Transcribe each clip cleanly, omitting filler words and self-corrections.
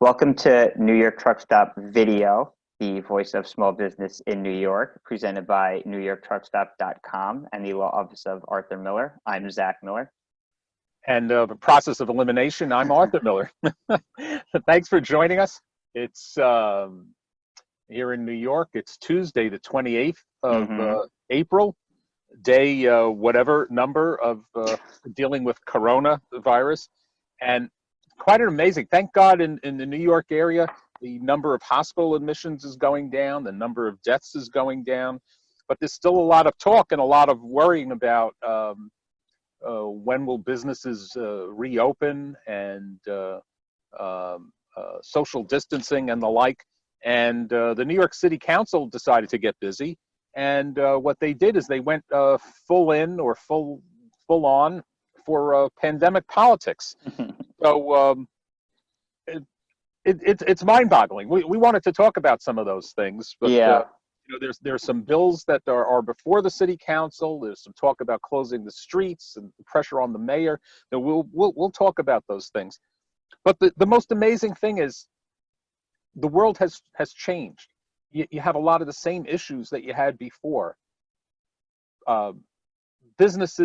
Welcome to New York Truck Stop Video, the voice of small business in New York, presented by NewYorkTruckStop.com and the Law Office of Arthur Miller. I'm Zach Miller. And the process of elimination, I'm Arthur Miller. Thanks for joining us. It's here in New York. It's Tuesday, the 28th of April, day whatever number of dealing with coronavirus. And quite an amazing, thank God in the New York area, the number of hospital admissions is going down, the number of deaths is going down, but there's still a lot of talk and a lot of worrying about when will businesses reopen and social distancing and the like. And the New York City Council decided to get busy. And what they did is they went full in or full on for pandemic politics. So it's mind-boggling. We wanted to talk about some of those things, but there's some bills that are before the city council. There's some talk about closing the streets and pressure on the mayor. We'll talk about those things. But the most amazing thing is the world has changed. You have a lot of the same issues that you had before. Business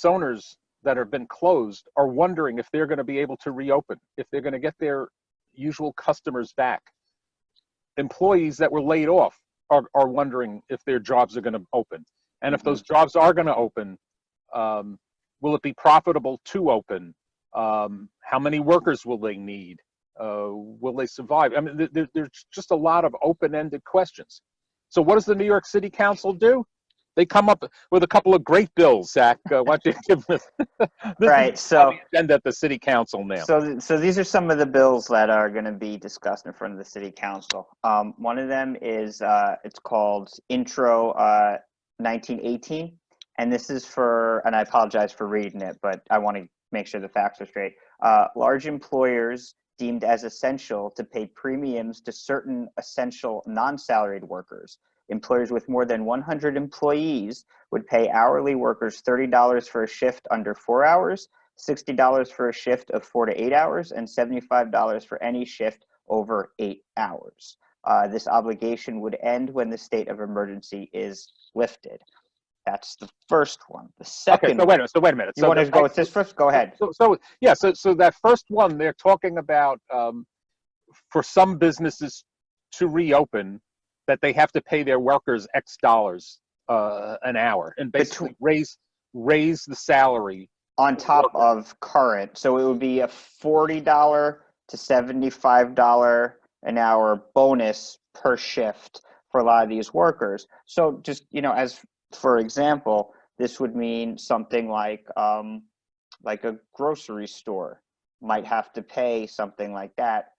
owners that have been closed are wondering if they're going to be able to reopen, if they're going to get their usual customers back. Employees that were laid off are wondering if their jobs are going to open. And if those jobs are going to open, will it be profitable to open? How many workers will they need? Will they survive? I mean, there's just a lot of open-ended questions. So what does the New York City Council do? They come up with a couple of great bills, Zach. Why don't you give this? Right. So the agenda at the City Council now. So these are some of the bills that are going to be discussed in front of the City Council. One of them is it's called Intro 1918, and this is for, and I apologize for reading it, but I want to make sure the facts are straight. Large employers deemed as essential to pay premiums to certain essential non-salaried workers. Employers with more than 100 employees would pay hourly workers $30 for a shift under 4 hours, $60 for a shift of 4 to 8 hours, and $75 for any shift over 8 hours. This obligation would end when the state of emergency is lifted. That's the first one. The second. Okay, so wait a minute. You want to go with this first? Go ahead. So that first one, they're talking about for some businesses to reopen, that they have to pay their workers X dollars an hour, and basically raise the salary on top of current. So it would be a $40 to $75 an hour bonus per shift for a lot of these workers. So just, as for example, this would mean something like a grocery store might have to pay something like that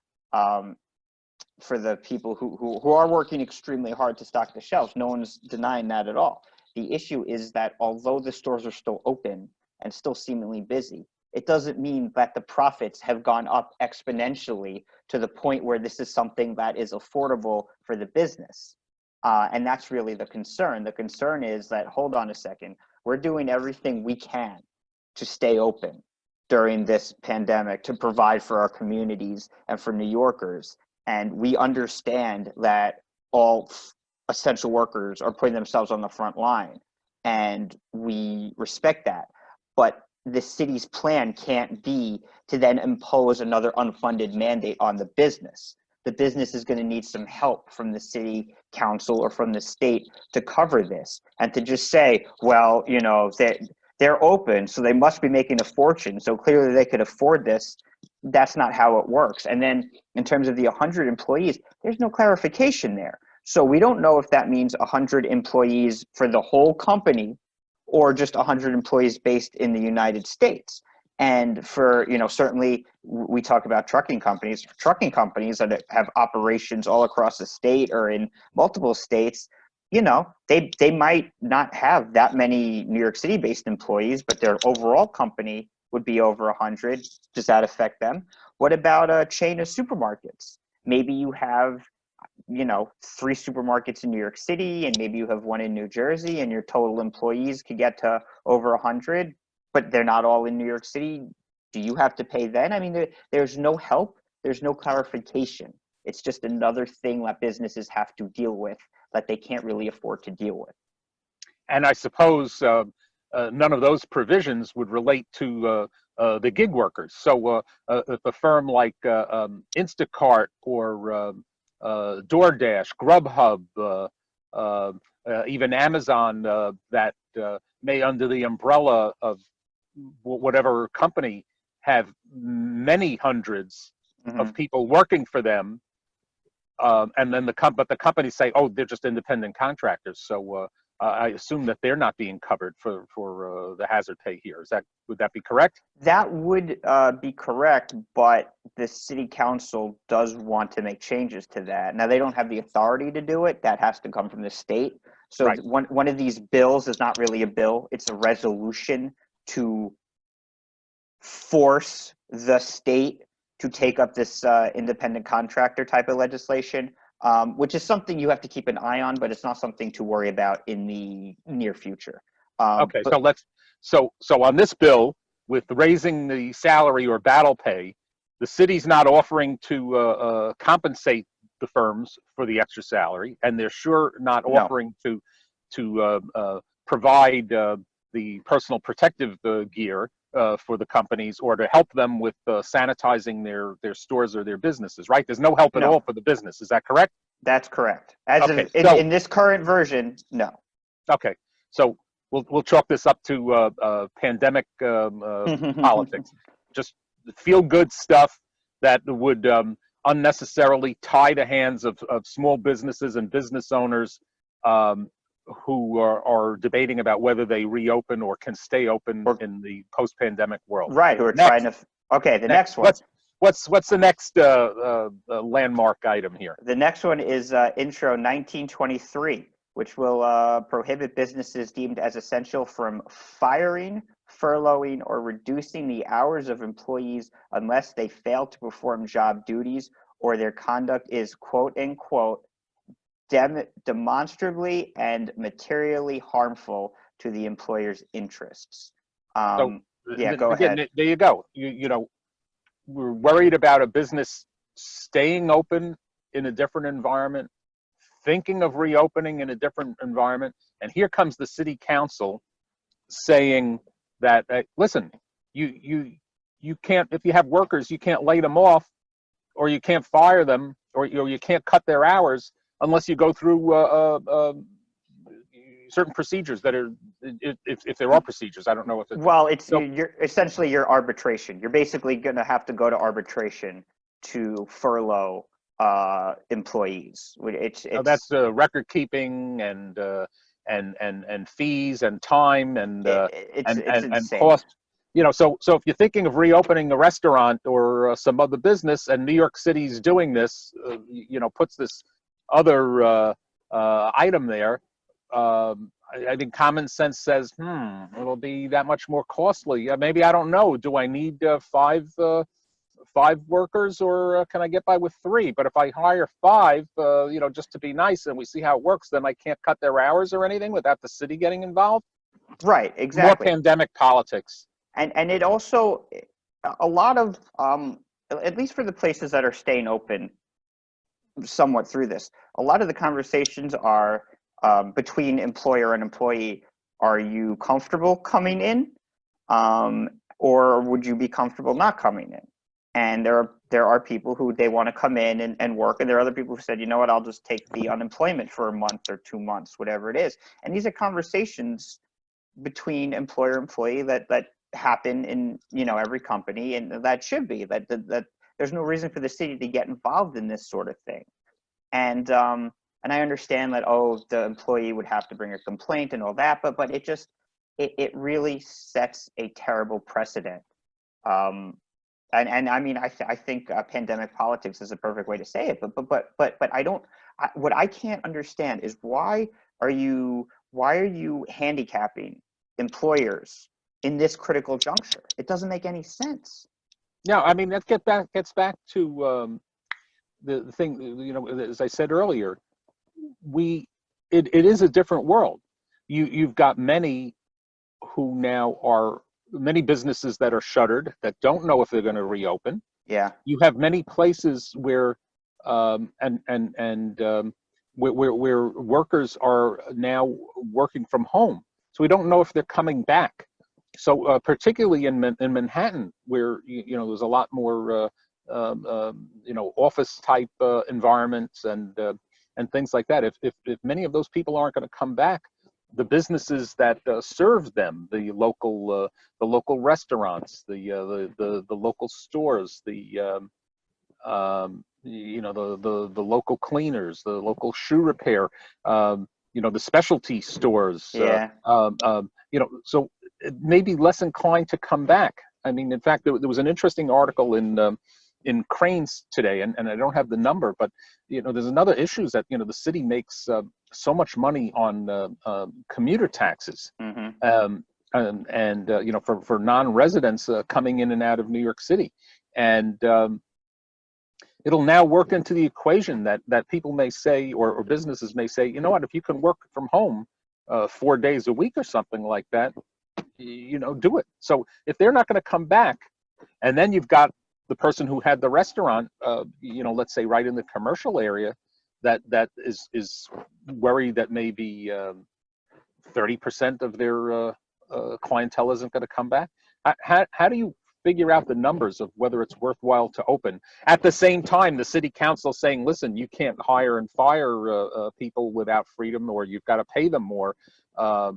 for the people who are working extremely hard to stock the shelves. No one's denying that at all. The issue is that although the stores are still open and still seemingly busy, it doesn't mean that the profits have gone up exponentially to the point where this is something that is affordable for the business. And that's really the concern. The concern is that, hold on a second, we're doing everything we can to stay open during this pandemic, to provide for our communities and for New Yorkers. And we understand that all essential workers are putting themselves on the front line, and we respect that. But the city's plan can't be to then impose another unfunded mandate on the business. The business is going to need some help from the city council or from the state to cover this, and to just say, well, they're open, so they must be making a fortune, so clearly they could afford this. That's not how it works. And then in terms of the 100 employees, there's no clarification there. So we don't know if that means 100 employees for the whole company or just 100 employees based in the United States. And for, certainly we talk about trucking companies that have operations all across the state or in multiple states. They might not have that many New York City based employees, but their overall company would be over 100. Does that affect them? What about a chain of supermarkets? Maybe you have, 3 supermarkets in New York City, and maybe you have 1 in New Jersey, and your total employees could get to over 100, but they're not all in New York City. do you have to pay then? I mean, there's no help. There's no clarification. It's just another thing that businesses have to deal with that they can't really afford to deal with. And I suppose none of those provisions would relate to the gig workers. So if a firm like Instacart or DoorDash, Grubhub, even Amazon, that may, under the umbrella of whatever company, have many hundreds of people working for them, and then the companies say, "Oh, they're just independent contractors." So I assume that they're not being covered for the hazard pay here. Would that be correct? That would be correct, but the city council does want to make changes to that. Now, they don't have the authority to do it. That has to come from the state. So Right. one of these bills is not really a bill. It's a resolution to force the state to take up this independent contractor type of legislation, which is something you have to keep an eye on, but it's not something to worry about in the near future. Okay, so on this bill, with raising the salary or battle pay, the city's not offering to compensate the firms for the extra salary, and they're sure not offering to provide the personal protective gear for the companies, or to help them with sanitizing their stores or their businesses, right? There's no help at all for the business. Is that correct? That's correct. As okay, of in this current version, no. Okay, so we'll chalk this up to pandemic politics. Just feel good stuff that would unnecessarily tie the hands of small businesses and business owners who are debating about whether they reopen or can stay open in the post-pandemic world. Right, who are trying to. Okay, the next one. What's the next landmark item here? The next one is Intro 1923, which will prohibit businesses deemed as essential from firing, furloughing, or reducing the hours of employees unless they fail to perform job duties or their conduct is, quote unquote, demonstrably and materially harmful to the employer's interests. So, go ahead. There you go. You know, we're worried about a business staying open in a different environment, thinking of reopening in a different environment, and here comes the city council saying that, listen, you can't, if you have workers, you can't lay them off, or you can't fire them, or you can't cut their hours unless you go through certain procedures that are, if there are procedures. I don't know if it's... Well, you're essentially your arbitration. You're basically going to have to go to arbitration to furlough employees. That's record keeping and fees and time and cost. You know, so if you're thinking of reopening a restaurant or some other business, and New York City's doing this, you know, puts this other item there, I think common sense says, it'll be that much more costly. Maybe, I don't know. Do I need five workers, or can I get by with 3? But if I hire 5, you know, just to be nice, and we see how it works, then I can't cut their hours or anything without the city getting involved. Right, exactly. More pandemic politics. And it also, a lot of, at least for the places that are staying open somewhat through this, a lot of the conversations are between employer and employee. Are you comfortable coming in, or would you be comfortable not coming in? And there are people who they want to come in and work, and there are other people who said, you know what, I'll just take the unemployment for a month or 2 months, whatever it is. And these are conversations between employer and employee that happen in, you know, every company, and that should be that there's no reason for the city to get involved in this sort of thing. And I understand that, the employee would have to bring a complaint and all that, but it really sets a terrible precedent. And I mean, I think pandemic politics is a perfect way to say it, but what I can't understand is why are you handicapping employers in this critical juncture? It doesn't make any sense. No, I mean, that gets back to the thing, you know, as I said earlier, it is a different world. You've got many who now are many businesses that are shuttered that don't know if they're going to reopen. Yeah. You have many places where where workers are now working from home, so we don't know if they're coming back. So particularly in Manhattan, where there's a lot more office type environments and things like that. If many of those people aren't going to come back, the businesses that serve them, the local restaurants, the local stores, the local cleaners, the local shoe repair, the specialty stores, Yeah. so it may be less inclined to come back. I mean, in fact, there was an interesting article in Cranes today, and I don't have the number, but there's another issue is that the city makes so much money on commuter taxes, Mm-hmm. for non-residents coming in and out of New York City, and it'll now work into the equation that people may say, or businesses may say, you know what, if you can work from home 4 days a week or something like that, do it. So if they're not going to come back, and then you've got the person who had the restaurant, let's say right in the commercial area, that is worried that maybe 30% of their clientele isn't going to come back. How do you figure out the numbers of whether it's worthwhile to open? At the same time, the city council saying, listen, you can't hire and fire people without freedom, or you've got to pay them more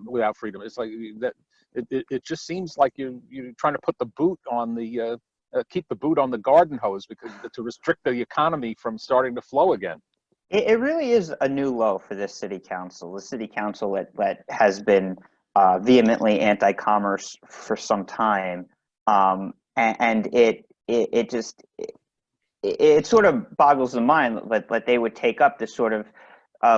without freedom. It's like that. It just seems like you're trying to put the boot on the keep the boot on the garden hose, because to restrict the economy from starting to flow again. It really is a new low for this city council. The city council that has been vehemently anti-commerce for some time, and it sort of boggles the mind that they would take up this sort of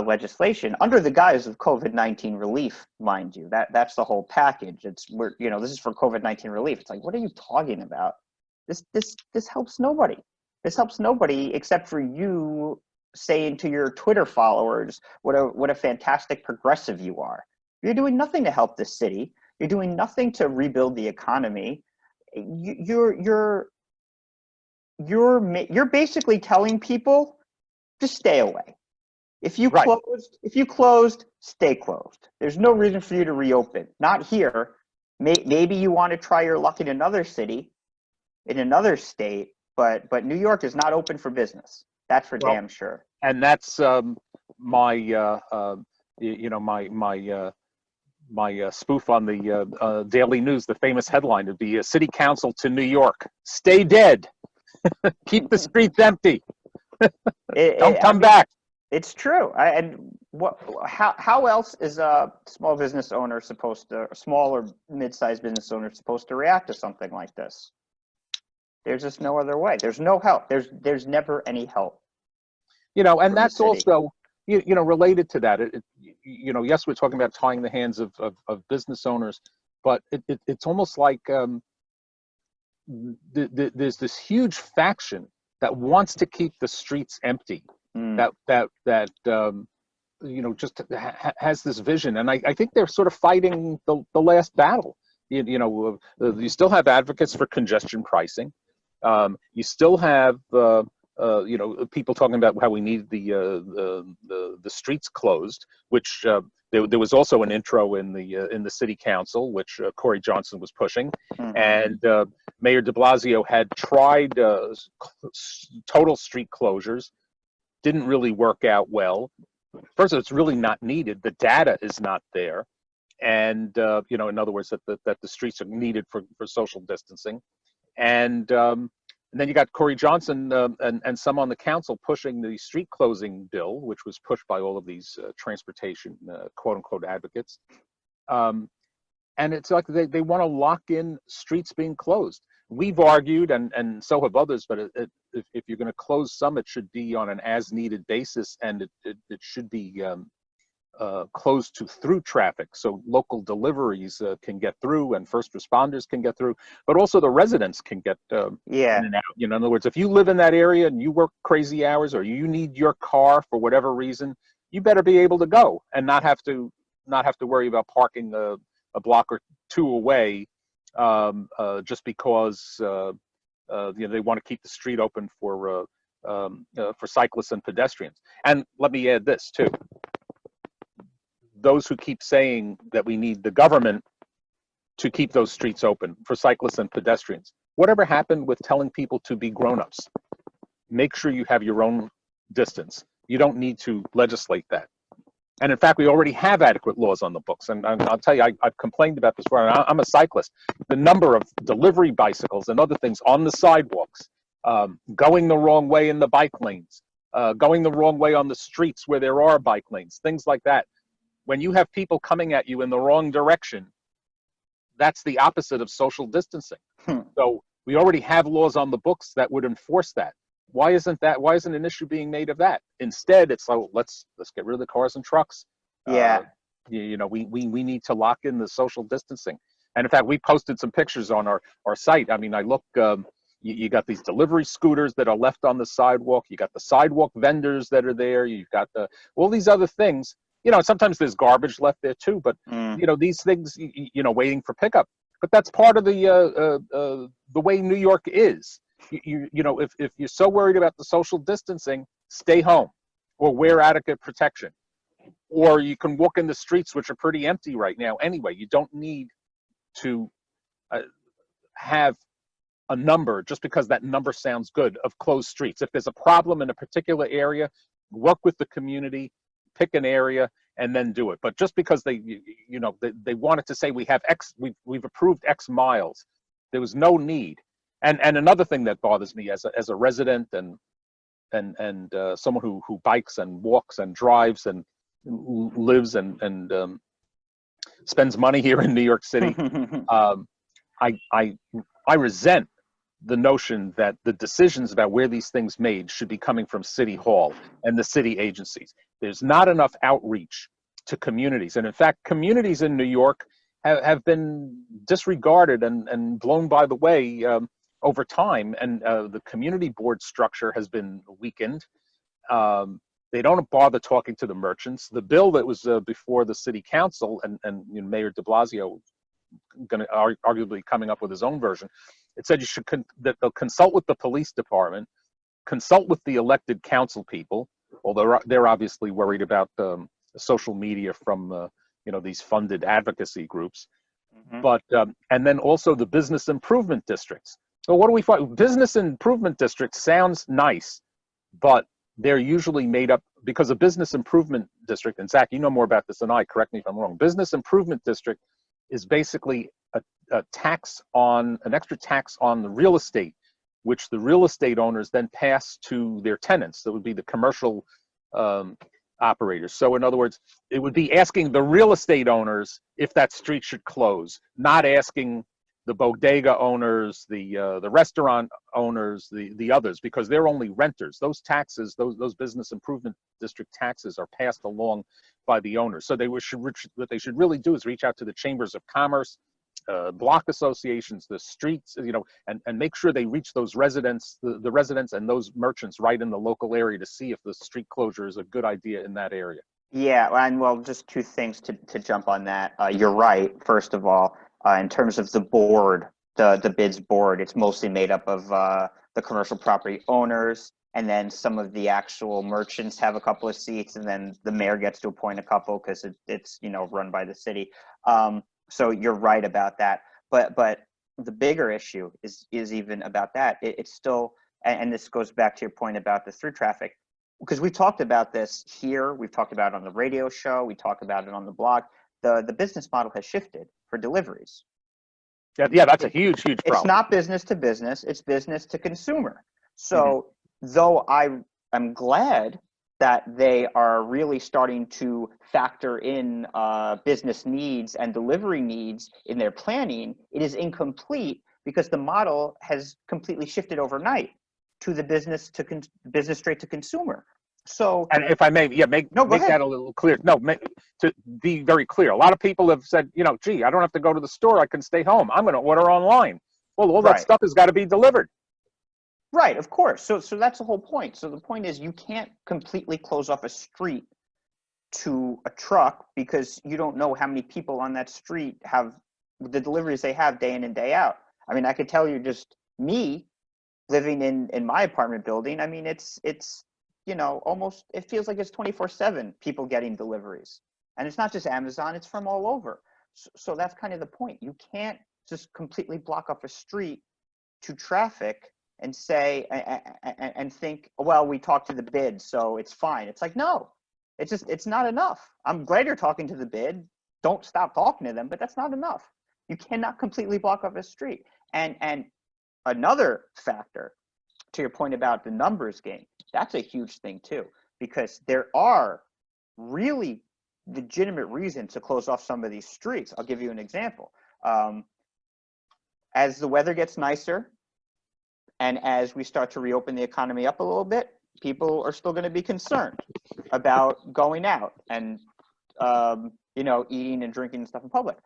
legislation under the guise of COVID-19 relief, mind you. That's the whole package. This is for COVID-19 relief. It's like, what are you talking about? This helps nobody. This helps nobody except for you saying to your Twitter followers what a fantastic progressive you are. You're doing nothing to help this city. You're doing nothing to rebuild the economy. You're basically telling people, just stay away. If you Right. closed, stay closed. There's no reason for you to reopen. Not here. Maybe you want to try your luck in another city, in another state, but New York is not open for business. That's for damn sure. And that's my my spoof on the Daily News. The famous headline would be City Council to New York: "Stay dead, keep the streets empty, don't come back." It's true. How else is a small business owner supposed to, a small or mid-sized business owner supposed to react to something like this? There's just no other way. There's no help. There's never any help. And that's also related to that. Yes, we're talking about tying the hands of business owners, but it's almost like there's this huge faction that wants to keep the streets empty. That just has this vision, and I think they're sort of fighting the last battle. You still have advocates for congestion pricing. You still have people talking about how we need the streets closed, which there was also an intro in the city council, which Corey Johnson was pushing, and Mayor de Blasio had tried total street closures. Didn't really work out well. First, it's really not needed. The data is not there, and in other words, that the streets are needed for social distancing, and then you got Corey Johnson and some on the council pushing the street closing bill, which was pushed by all of these transportation quote unquote advocates, and it's like they want to lock in streets being closed. We've argued, and so have others, but if you're going to close some, it should be on an as-needed basis, and it should be closed to through traffic, so local deliveries can get through, and first responders can get through, but also the residents can get in and out. In other words, if you live in that area and you work crazy hours, or you need your car for whatever reason, you better be able to go and not have to worry about parking a block or two away just because they want to keep the street open for cyclists and pedestrians. And let me add this too: those who keep saying that we need the government to keep those streets open for cyclists and pedestrians, whatever happened with telling people to be grown-ups? Make sure you have your own distance. You don't need to legislate that. And in fact, we already have adequate laws on the books. And I'll tell you, I've complained about this before. I'm a cyclist. The number of delivery bicycles and other things on the sidewalks, going the wrong way in the bike lanes, going the wrong way on the streets where there are bike lanes, things like that. When you have people coming at you in the wrong direction, that's the opposite of social distancing. So we already have laws on the books that would enforce that. Why isn't an issue being made of that? Instead, it's like, let's get rid of the cars and trucks. Yeah. We need to lock in the social distancing. And in fact, we posted some pictures on our site. I mean, I look, you got these delivery scooters that are left on the sidewalk. You got the sidewalk vendors that are there. You've got all these other things. Sometimes there's garbage left there too, but these things, waiting for pickup. But that's part of the way New York is. If you're so worried about the social distancing, stay home or wear adequate protection. Or you can walk in the streets, which are pretty empty right now anyway. You don't need to have a number just because that number sounds good of closed streets. If there's a problem in a particular area, work with the community, pick an area, and then do it. But just because they wanted to say we've approved X miles, there was no need. And another thing that bothers me as a resident and someone who bikes and walks and drives and lives and spends money here in New York City, I resent the notion that the decisions about where these things made should be coming from City Hall and the city agencies. There's not enough outreach to communities. And in fact, communities in New York have been disregarded and blown by the way over time. And the community board structure has been weakened. They don't bother talking to the merchants. The bill that was before the city council and Mayor de Blasio going to arguably coming up with his own version. It said that they'll consult with the police department, consult with the elected council people, although they're obviously worried about social media from these funded advocacy groups, but and then also the business improvement districts. So what do we find? Business improvement district sounds nice, but they're usually made up because a business improvement district, and Zach, you know more about this than I, correct me if I'm wrong. Business improvement district is basically an extra tax on the real estate, which the real estate owners then pass to their tenants. That would be the commercial operators. So in other words, it would be asking the real estate owners if that street should close, not asking the bodega owners, the restaurant owners, the others, because they're only renters. Those taxes, those business improvement district taxes are passed along by the owners. So what they should really do is reach out to the chambers of commerce, block associations, the streets, and make sure they reach those residents, the residents and those merchants right in the local area to see if the street closure is a good idea in that area. Yeah, and well, just two things to jump on that. You're right. First of all, in terms of the board, the bids board, it's mostly made up of the commercial property owners, and then some of the actual merchants have a couple of seats, and then the mayor gets to appoint a couple because it's run by the city. So you're right about that. But the bigger issue is even about that. It's still, and this goes back to your point about the through traffic, because we talked about this here, we've talked about it on the radio show, we talk about it on the blog. The business model has shifted for deliveries. Yeah, that's a huge problem. It's not business to business, it's business to consumer. So though I'm glad that they are really starting to factor in business needs and delivery needs in their planning, it is incomplete because the model has completely shifted overnight to the business straight to consumer. So, and if I may, make that a little clear. To be very clear, a lot of people have said, gee, I don't have to go to the store. I can stay home. I'm going to order online. Well, all that stuff has got to be delivered. Right, of course. So that's the whole point. So the point is you can't completely close off a street to a truck because you don't know how many people on that street have the deliveries they have day in and day out. I mean, I could tell you just me living in my apartment building. I mean, it's almost, it feels like it's 24/7 people getting deliveries, and it's not just Amazon, it's from all over. So that's kind of the point. You can't just completely block off a street to traffic and say and think, well, we talked to the bid, so it's fine. It's like, no, it's not enough. I'm glad you're talking to the bid. Don't stop talking to them, but that's not enough. You cannot completely block off a street. And another factor, to your point about the numbers game, that's a huge thing too, because there are really legitimate reasons to close off some of these streets. I'll give you an example. As the weather gets nicer and as we start to reopen the economy up a little bit, people are still going to be concerned about going out and eating and drinking and stuff in public.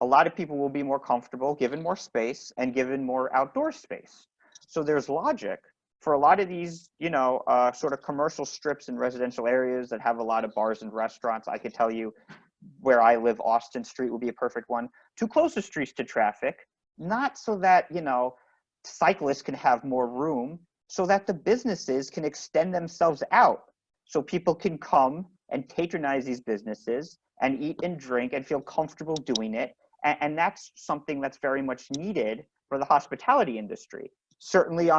A lot of people will be more comfortable given more space and given more outdoor space. So there's logic for a lot of these, sort of commercial strips in residential areas that have a lot of bars and restaurants. I could tell you where I live, Austin Street would be a perfect one, to close the streets to traffic, not so that, cyclists can have more room, so that the businesses can extend themselves out, so people can come and patronize these businesses and eat and drink and feel comfortable doing it. And that's something that's very much needed for the hospitality industry. Certainly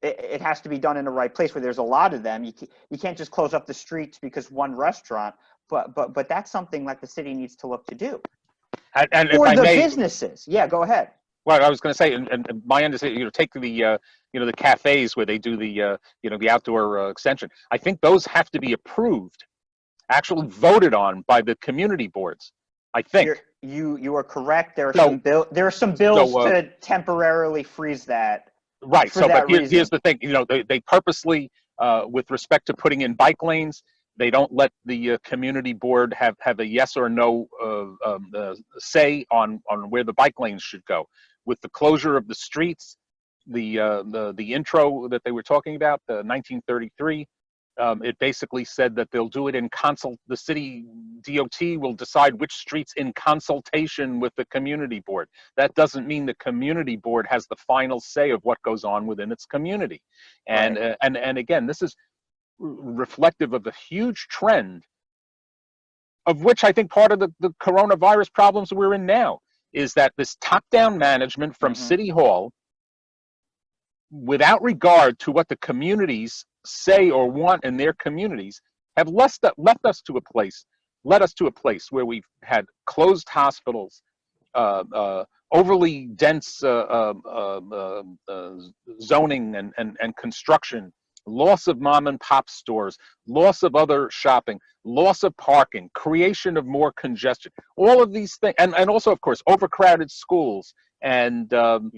it has to be done in the right place where there's a lot of them. You can't just close up the streets because one restaurant, but that's something that the city needs to look to do. And for if I the may, businesses. Yeah, go ahead. well, I was going to say, and my understanding, take the the cafes where they do the the outdoor extension. I think those have to be approved, actually voted on by the community boards. I think. You are correct. There are some bills So, to temporarily freeze that. Right. For So, that but reason. here's the thing. They purposely, with respect to putting in bike lanes, they don't let the community board have a yes or no say on where the bike lanes should go. With the closure of the streets, the intro that they were talking about, the 1933, it basically said that they'll do it in the city DOT will decide which streets in consultation with the community board. That doesn't mean the community board has the final say of what goes on within its community. And Right. And again, this is reflective of the huge trend, of which I think part of the coronavirus problems we're in now is that this top-down management from City Hall, without regard to what the communities say or want in their communities, have led us to a place where we've had closed hospitals, overly dense zoning and construction, loss of mom and pop stores, loss of other shopping, loss of parking, creation of more congestion, all of these things, and also, of course, overcrowded schools and and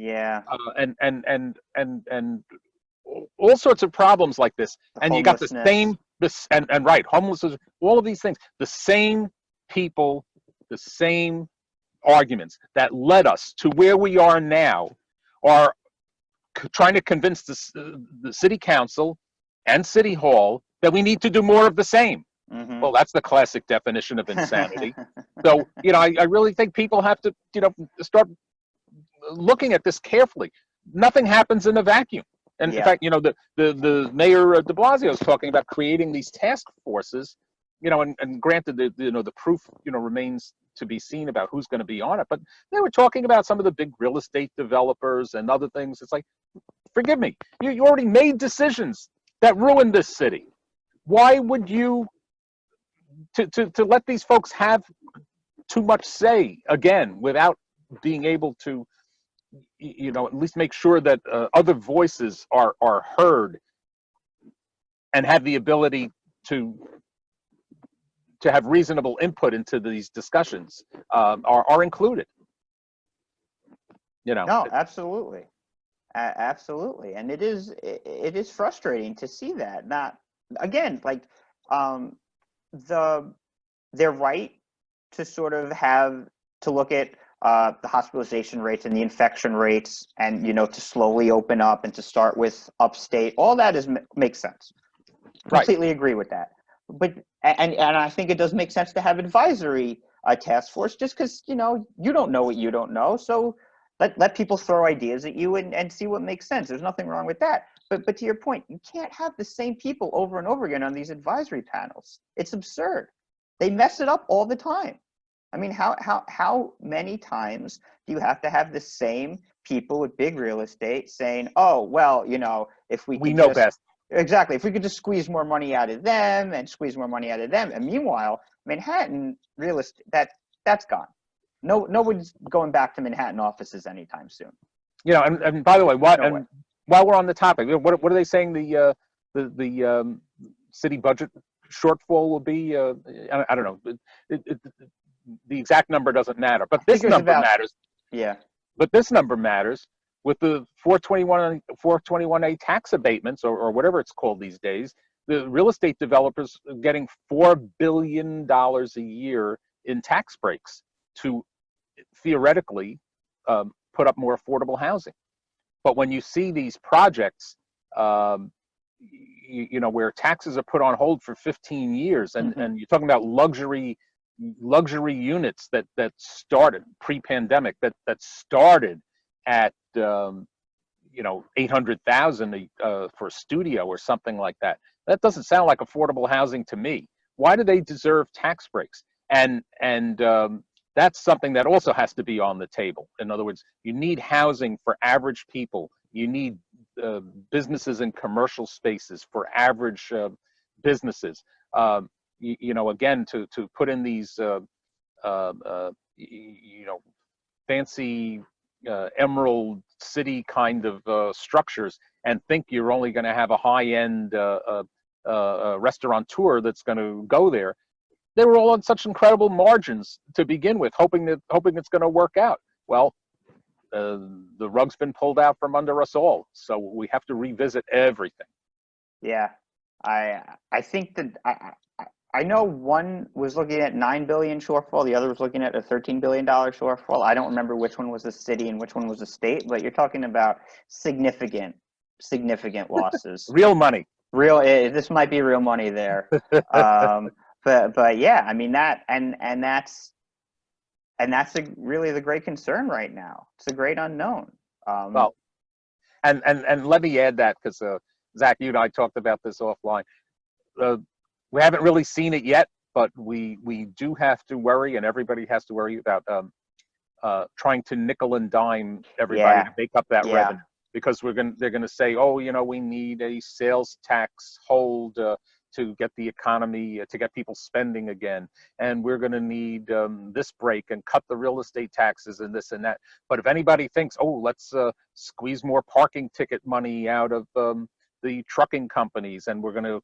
all sorts of problems like this. And you got the same right, homelessness, all of these things, the same people, the same arguments that led us to where we are now are trying to convince the city council and city hall that we need to do more of the same. Well, that's the classic definition of insanity. So, I really think people have to, start looking at this carefully. Nothing happens in a vacuum. And in fact, the mayor de Blasio is talking about creating these task forces, and granted the proof, remains to be seen about who's going to be on it. But they were talking about some of the big real estate developers and other things. It's like, forgive me, you already made decisions that ruined this city. Why would you to let these folks have too much say again without being able to, at least make sure that other voices are heard and have the ability to have reasonable input into these discussions are included. No, absolutely. Absolutely. And it is frustrating to see that. Not again, like they're right to sort of to look at the hospitalization rates and the infection rates, and to slowly open up and to start with upstate. All that makes sense. Completely agree with that. But and I think it does make sense to have advisory a task force just because, you don't know what you don't know. So let people throw ideas at you and see what makes sense. There's nothing wrong with that. But to your point, you can't have the same people over and over again on these advisory panels. It's absurd. They mess it up all the time. I mean, how many times do you have to have the same people with big real estate saying, "Oh, well, if we We could know just best. exactly, if we could just squeeze more money out of them and squeeze more money out of them." And meanwhile, Manhattan real estate that's gone. No, nobody's going back to Manhattan offices anytime soon. And by the way, No way. while we're on the topic, what are they saying the city budget shortfall will be? I don't know. The exact number doesn't matter, but this number matters. Yeah. But this number matters with the 421A tax abatements or whatever it's called these days. The real estate developers are getting $4 billion a year in tax breaks to theoretically put up more affordable housing. But when you see these projects, where taxes are put on hold for 15 years, and you're talking about luxury units that started pre-pandemic, that started at 800,000 for a studio or something like that. That doesn't sound like affordable housing to me. Why do they deserve tax breaks? And that's something that also has to be on the table. In other words, you need housing for average people. You need businesses and commercial spaces for average businesses. Again, to put in these fancy Emerald City kind of structures and think you're only going to have a high-end restaurateur that's going to go there. They were all on such incredible margins to begin with, hoping it's going to work out. Well, the rug's been pulled out from under us all, so we have to revisit everything. Yeah, I think that I know one was looking at $9 billion shortfall, the other was looking at a $13 billion shortfall. I don't remember which one was the city and which one was the state, but you're talking about significant losses. Real money. This might be real money there. But yeah, I mean that's really the great concern right now. It's a great unknown. Well, and let me add that because Zach, you and I talked about this offline. We haven't really seen it yet, but we do have to worry, and everybody has to worry about trying to nickel and dime everybody to make up that revenue, because they're gonna say, oh, we need a sales tax hold to get the economy, to get people spending again, and we're going to need this break and cut the real estate taxes and this and that. But if anybody thinks, oh, let's squeeze more parking ticket money out of the trucking companies, and we're going to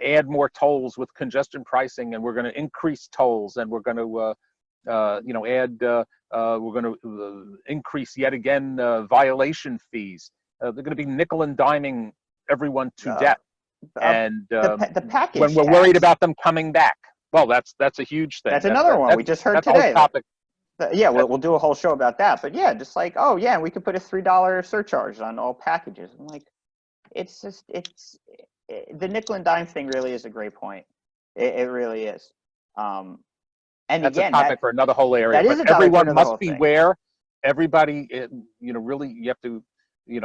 add more tolls with congestion pricing, and we're going to increase tolls, and we're going to we're going to increase yet again violation fees. They're going to be nickel and diming everyone to death. And the package when we're worried about them coming back, well, that's a huge thing. That's another one we just heard today. We'll do a whole show about that. But yeah, just like, oh yeah, we could put a $3 surcharge on all packages. I'm like, the nickel and dime thing really is a great point. It really is. And that's again, a topic for another whole area. That is but a topic everyone for must beware. Everybody, really, you have to.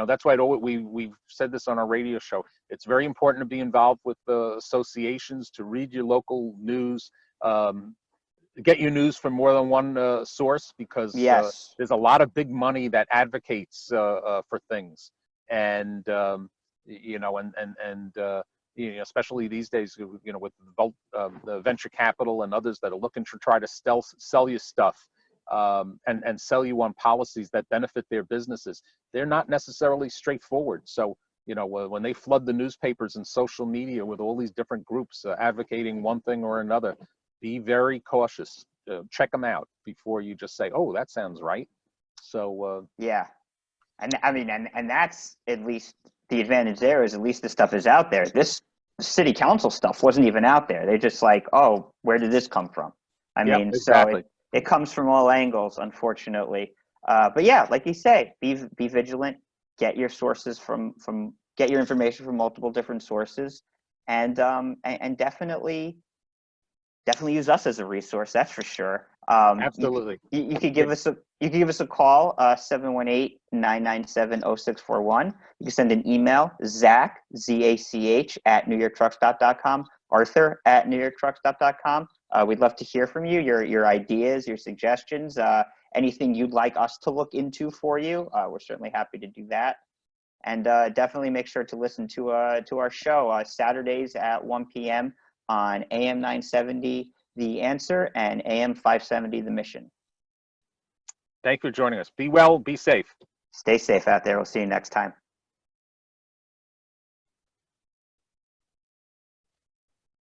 That's why we've said this on our radio show. It's very important to be involved with the associations, to read your local news, get your news from more than one source, because there's a lot of big money that advocates for things, and especially these days, with the venture capital and others that are looking to try to sell you stuff. And sell you on policies that benefit their businesses. They're not necessarily straightforward. So, when they flood the newspapers and social media with all these different groups advocating one thing or another, be very cautious. Check them out before you just say, oh, that sounds right. So, yeah. And I mean, and that's at least the advantage there is at least the stuff is out there. This city council stuff wasn't even out there. They just like, oh, where did this come from? I mean, exactly. So it comes from all angles, unfortunately. But yeah, like you say, be vigilant. Get your sources get your information from multiple different sources, and definitely use us as a resource. That's for sure. Absolutely. You could give us a call, 718-997-0641. You can send an email, Zach, Z-A-C-H, at newyorktruckstop.com, Arthur at newyorktruckstop.com. We'd love to hear from you, your ideas, your suggestions, anything you'd like us to look into for you. We're certainly happy to do that. And definitely make sure to listen to our show Saturdays at 1 p.m. on AM 970, The Answer, and AM 570, The Mission. Thank you for joining us. Be well, be safe. Stay safe out there. We'll see you next time.